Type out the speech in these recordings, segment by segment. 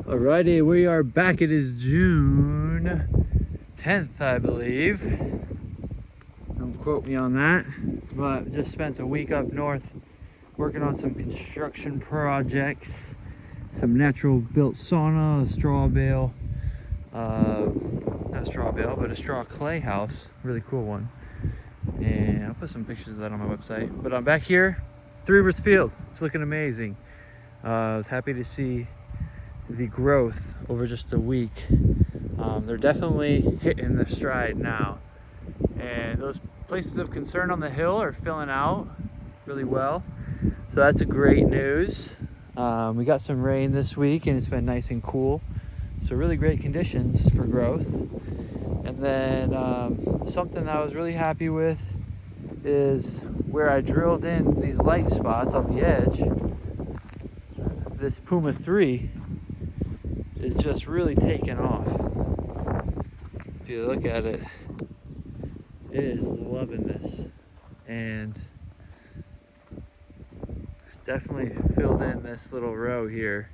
Alrighty, we are back. It is June 10th, I believe. Don't quote me on that. But just spent a week up north working on some construction projects. Some natural built sauna, a straw bale. Not straw bale, but a straw clay house. Really cool one. And I'll put some pictures of that on my website. But I'm back here, Three Rivers Field. It's looking amazing. I was happy to see the growth over just a week. They're definitely hitting the stride now, and those places of concern on the hill are filling out really well, so that's a great news. We got some rain this week and it's been nice and cool, so really great conditions for growth. And then something that I was really happy with is where I drilled in these light spots on the edge. This Puma 3 is just really taking off. If you look at it, it is loving this, and definitely filled in this little row here.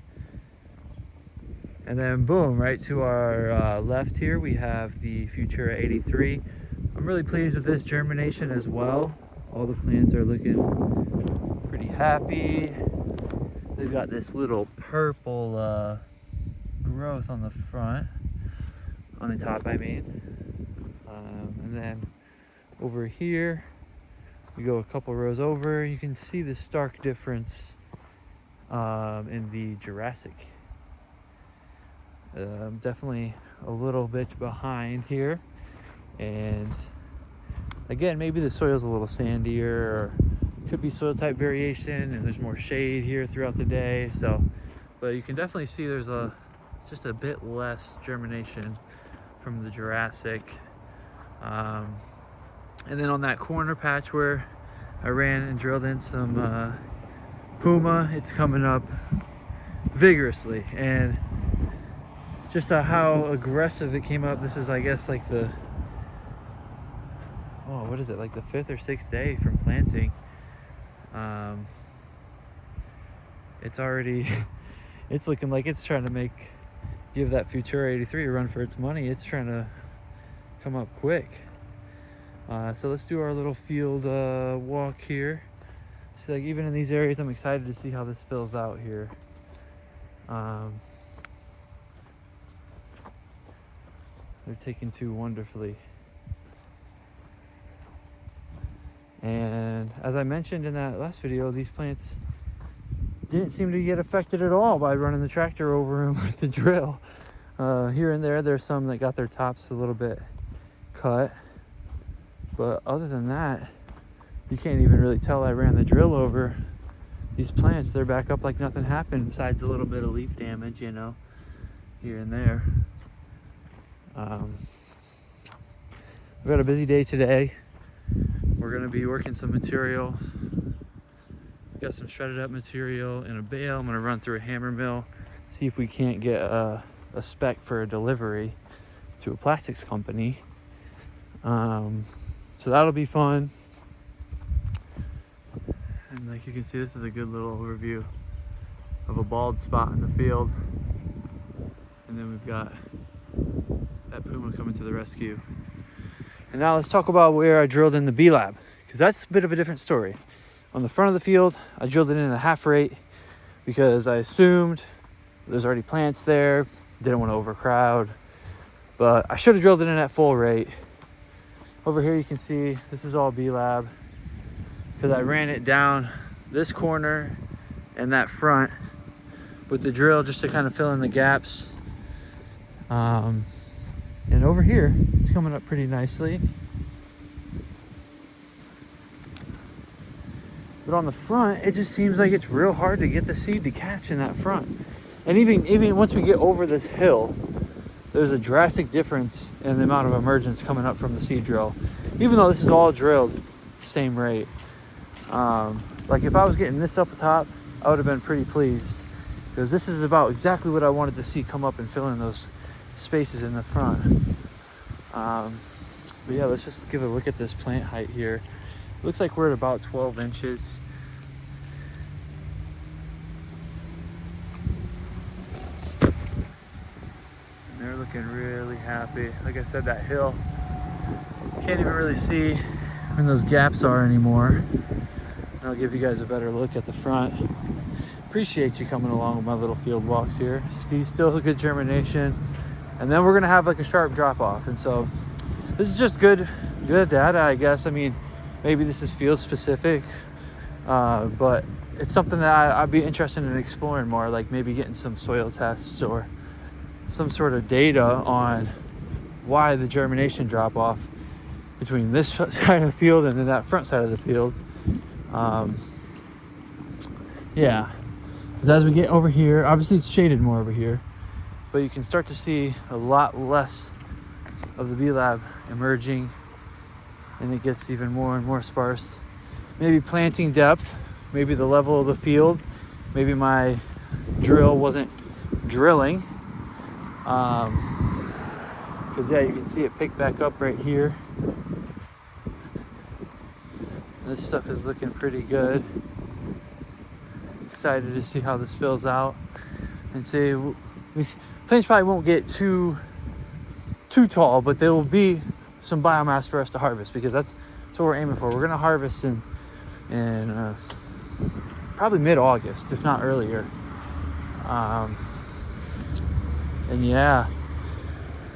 And then boom, right to our left here we have the Futura 83. I'm really pleased with this germination as well. All the plants are looking pretty happy. They've got this little purple growth on the front, on the top I mean. And then over here, we go a couple rows over, you can see the stark difference in the Jurassic. Definitely a little bit behind here, and again, maybe the soil's a little sandier, or could be soil type variation, and there's more shade here throughout the day. So, but you can definitely see there's just a bit less germination from the Jurassic. And then on that corner patch where I ran and drilled in some Puma, it's coming up vigorously, and just how aggressive it came up. This is, I guess, like the, what is it, like the 5th or 6th day from planting. It's already it's looking like it's trying to give that Futura 83 a run for its money. It's trying to come up quick. So let's do our little field walk here. So like even in these areas, I'm excited to see how this fills out here. They're taking to wonderfully. And as I mentioned in that last video, these plants didn't seem to get affected at all by running the tractor over them with the drill. Here and there's some that got their tops a little bit cut, but other than that, you can't even really tell I ran the drill over these plants. They're back up like nothing happened, besides a little bit of leaf damage, you know, here and there. We've got a busy day today. We're going to be working some material. We've got some shredded up material in a bale. I'm going to run through a hammer mill, see if we can't get a spec for a delivery to a plastics company. So that'll be fun. And like you can see, this is a good little overview of a bald spot in the field. And then we've got that Puma coming to the rescue. And now let's talk about where I drilled in the B-Lab, because that's a bit of a different story. On the front of the field, I drilled it in at half rate because I assumed there's already plants there, didn't want to overcrowd, but I should have drilled it in at full rate. Over here you can see this is all B-Lab, because I ran it down this corner and that front with the drill just to kind of fill in the gaps. And over here, it's coming up pretty nicely. But on the front, it just seems like it's real hard to get the seed to catch in that front. And even once we get over this hill, there's a drastic difference in the amount of emergence coming up from the seed drill. Even though this is all drilled at the same rate. Like if I was getting this up top, I would have been pretty pleased, because this is about exactly what I wanted to see come up and fill in those spaces in the front. But yeah, let's just give a look at this plant height here. It looks like we're at about 12 inches. looking really happy. Like I said, that hill, can't even really see when those gaps are anymore. And I'll give you guys a better look at the front. Appreciate you coming along with my little field walks here. See, still a good germination. And then we're gonna have like a sharp drop off. And so this is just good data, I guess. I mean, maybe this is field specific, but it's something that I'd be interested in exploring more, like maybe getting some soil tests or some sort of data on why the germination drop off between this side of the field and then that front side of the field. Yeah, because as we get over here, obviously it's shaded more over here, but you can start to see a lot less of the B-Lab emerging, and it gets even more and more sparse. Maybe planting depth, maybe the level of the field, maybe my drill wasn't drilling, because yeah, you can see it pick back up right here. This stuff is looking pretty good. Excited to see how this fills out, and see, these plants probably won't get too tall, but there will be some biomass for us to harvest, because that's what we're aiming for. We're gonna harvest in probably mid-August, if not earlier. And yeah,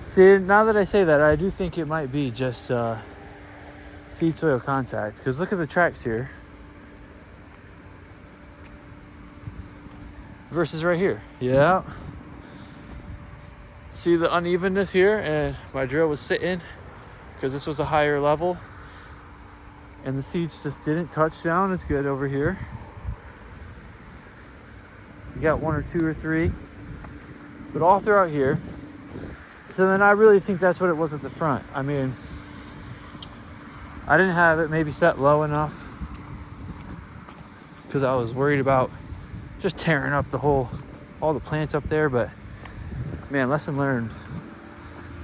see, now that I say that, I do think it might be just seed soil contact, because look at the tracks here versus right here. Yeah, see the unevenness here, and my drill was sitting because this was a higher level, and the seeds just didn't touch down as good over here. You got 1 or 2 or 3, but all throughout here. So then I really think that's what it was at the front. I mean, I didn't have it maybe set low enough because I was worried about just tearing up all the plants up there. But man, lesson learned.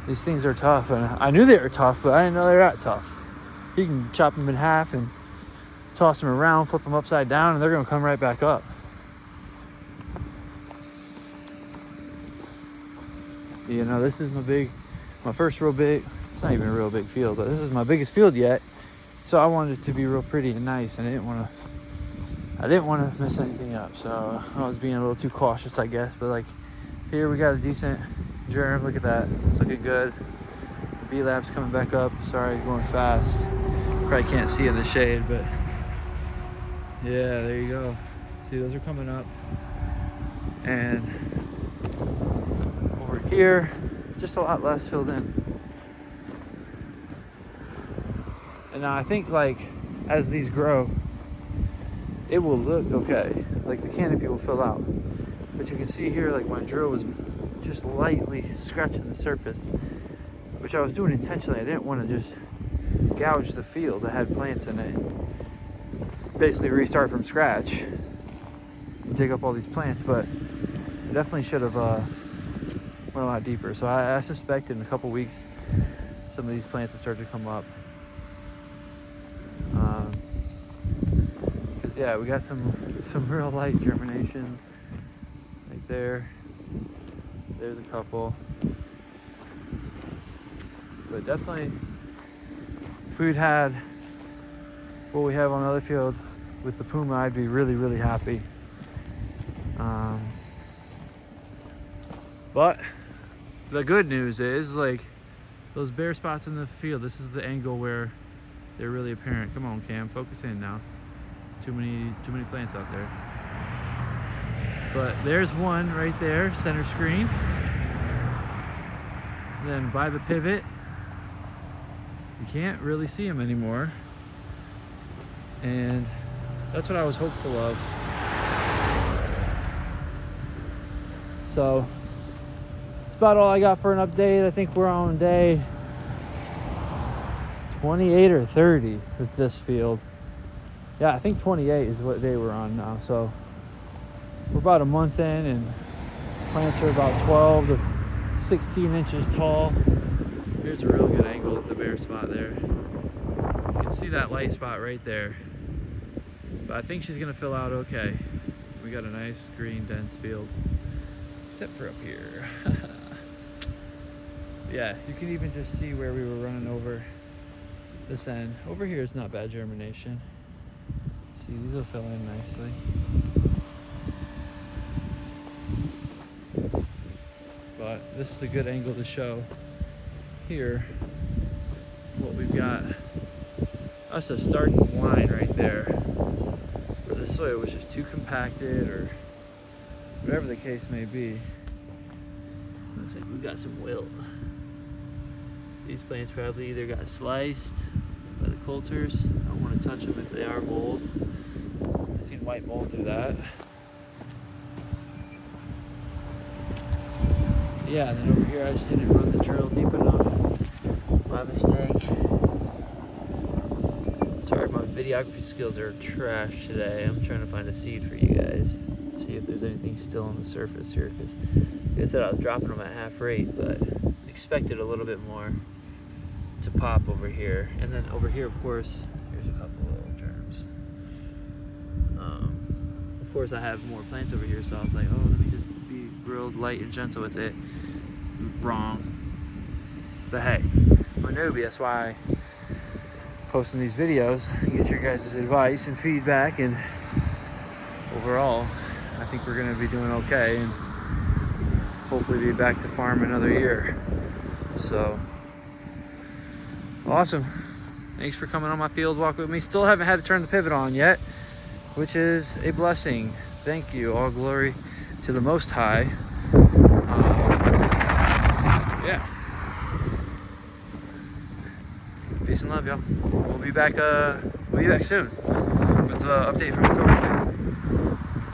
These things are tough, and I knew they were tough, but I didn't know they were that tough. You can chop them in half and toss them around, flip them upside down, and they're gonna come right back up. You know, this is my first real big, it's not even a real big field, but this is my biggest field yet. So I wanted it to be real pretty and nice, and I didn't want to mess anything up. So I was being a little too cautious, I guess. But like here we got a decent germ. Look at that, it's looking good. The B-Lab's coming back up. Sorry, going fast. Probably can't see in the shade, but yeah, there you go. See, those are coming up. And over here, just a lot less filled in. And now I think, like, as these grow, it will look okay. Like the canopy will fill out. But you can see here, like, my drill was just lightly scratching the surface, which I was doing intentionally. I didn't want to just gouge the field that had plants in it. Basically restart from scratch and dig up all these plants, but I definitely should have went a lot deeper. So I suspect in a couple weeks some of these plants will start to come up. Because yeah, we got some real light germination right there. There's a couple. But definitely, if we'd had what we have on the other field with the Puma, I'd be really, really happy. But the good news is, like, those bare spots in the field, this is the angle where they're really apparent. Come on, Cam, focus in now. There's too many plants out there. But there's one right there, center screen. And then by the pivot, you can't really see them anymore. And that's what I was hopeful of. So that's about all I got for an update. I think we're on day 28 or 30 with this field. Yeah, I think 28 is what day we're on now. So we're about a month in, and plants are about 12 to 16 inches tall. Here's a real good angle at the bare spot there. You can see that light spot right there. But I think she's gonna fill out okay. We got a nice green dense field, except for up here. Yeah, you can even just see where we were running over this end. Over here is not bad germination. See, these will fill in nicely. But this is a good angle to show here what we've got. That's a starting line right there where the soil was just too compacted or whatever the case may be. Looks like we've got some wilt. These plants probably either got sliced by the coulters. I don't want to touch them if they are mold. I've seen white mold do that. Yeah, and then over here I just didn't run the drill deep enough. My mistake. Sorry, my videography skills are trash today. I'm trying to find a seed for you guys. See if there's anything still on the surface here, because like I said, I was dropping them at half rate, but expected a little bit more to pop over here. And then over here, of course, here's a couple little germs. Of course, I have more plants over here, so I was like, oh, let me just be real light and gentle with it. Wrong. But hey, I'm a newbie, that's why I'm posting these videos, get your guys' advice and feedback, and overall, I think we're gonna be doing okay, and hopefully be back to farm another year. So, awesome. Thanks for coming on my field walk with me. Still haven't had to turn the pivot on yet, which is a blessing. Thank you. All glory to the Most High. Yeah. Peace and love, y'all. We'll be back soon with an update from the coach.